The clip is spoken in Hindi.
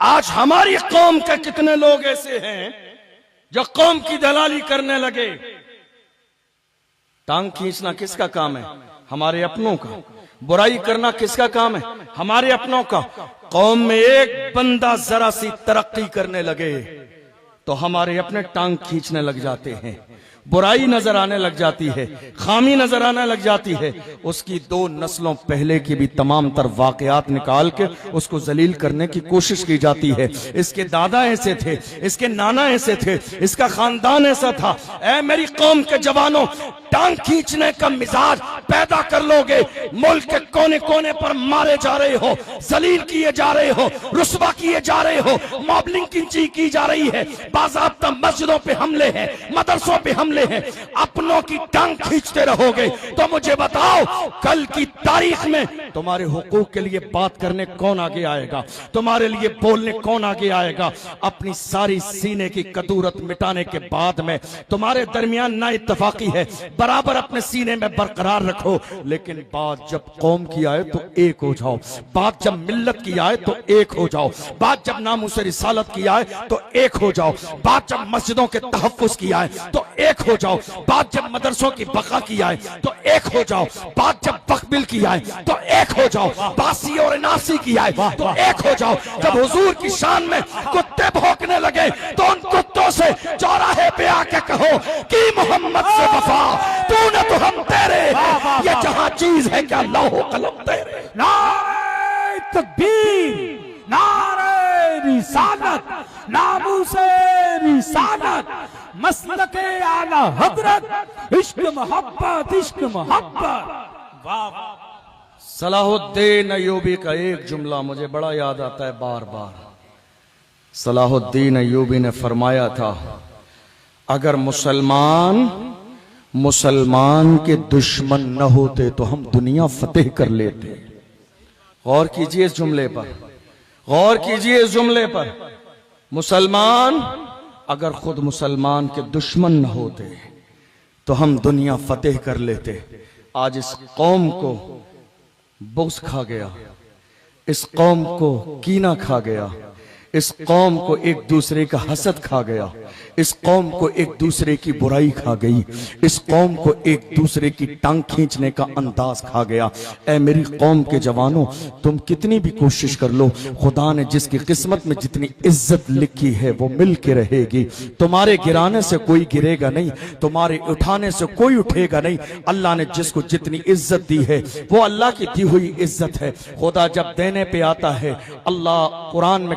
आज हमारी कौम के कितने लोग ऐसे हैं जो कौम की दलाली करने लगे। टांग खींचना किसका काम है? हमारे अपनों का। बुराई करना किसका काम है? हमारे अपनों का। कौम में एक बंदा जरा सी तरक्की करने लगे तो हमारे अपने टांग खींचने लग जाते हैं, बुराई नजर आने लग जाती है, खामी नजर आने लग जाती है। उसकी 2 नस्लों पहले की भी तमाम तर वाकयात निकाल के उसको जलील करने की कोशिश की जाती है। इसके दादा ऐसे थे, इसके नाना ऐसे थे, इसका खानदान ऐसा था। ऐ मेरी कौम के जवानों, टांग खींचने का मिजाज पैदा कर लोगे, मुल्क के कोने कोने पर मारे जा रहे हो, जलील किए जा रहे हो, रुस्वा किए जा रहे हो, मॉबलिंग की जा रही है, बाज़ाब्ता मस्जिदों पे हमले हैं, मदरसों पे हमले हैं, अपनों की टांग खींचते रहोगे तो मुझे बताओ कल की तारीख में तुम्हारे हुकूक के लिए बात करने कौन आगे आएगा? तुम्हारे लिए बोलने कौन आगे आएगा? अपनी सारी सीने की कदूरत मिटाने के बाद में तुम्हारे दरमियान ना इत्तफाकी है, बराबर अपने सीने में बरकरार रखो, लेकिन बात जब कौम की आए तो एक हो जाओ, बात जब मिल्लत की आए तो एक हो जाओ, बात जब नामूस रिसालत की आए तो एक हो जाओ, बात जब मस्जिदों के तहफ्फुज़ की आए तो एक हो जाओ, बात जब मदरसों की बका की आए तो एक हो जाओ, बात जब बकबिल की आए तो एक हो जाओ, बासी और नासी की आए तो एक हो जाओ। जब हुजूर की शान में कुत्ते भौंकने लगे तो उन कुत्तों से चौराहे पे आके कहो कि मोहम्मद से वफा, तूने तो हम तेरे, ये जहां चीज है क्या लौह कलम तेरे। नारे तकबीर, नारे रिसालत, नामूसे रिसालत, मसलके आला हजरत, इश्क मोहब्बत, इश्क मोहब्बत। वाह। सलाहुद्दीन अय्यूबी का एक जुमला मुझे बड़ा याद आता है बार बार। सलाहुद्दीन अय्यूबी ने फरमाया था, अगर मुसलमान के दुश्मन न होते तो हम दुनिया फतेह कर लेते। गौर कीजिए इस जुमले पर, गौर कीजिए इस जुमले पर। मुसलमान, अगर खुद मुसलमान के दुश्मन न होते तो हम दुनिया फतेह कर लेते। आज इस कौम को बुग़्ज़ खा गया, इस कौम को कीना खा गया, इस कौम को एक दूसरे का हसद खा गया, इस कौम को एक दूसरे की बुराई खा गई, इस कौम को एक दूसरे की टांग खींचने का अंदाज खा गया। ऐ मेरी कौम के जवानों, तुम कितनी भी कोशिश कर लो, खुदा ने जिसकी किस्मत में जितनी इज्जत लिखी है वो मिल के रहेगी। तुम्हारे गिराने से कोई गिरेगा नहीं, तुम्हारे उठाने से कोई उठेगा नहीं। अल्लाह ने जिसको जितनी इज्जत दी है वो अल्लाह की दी हुई इज्जत है। खुदा जब देने पे आता है, अल्लाह कुरान में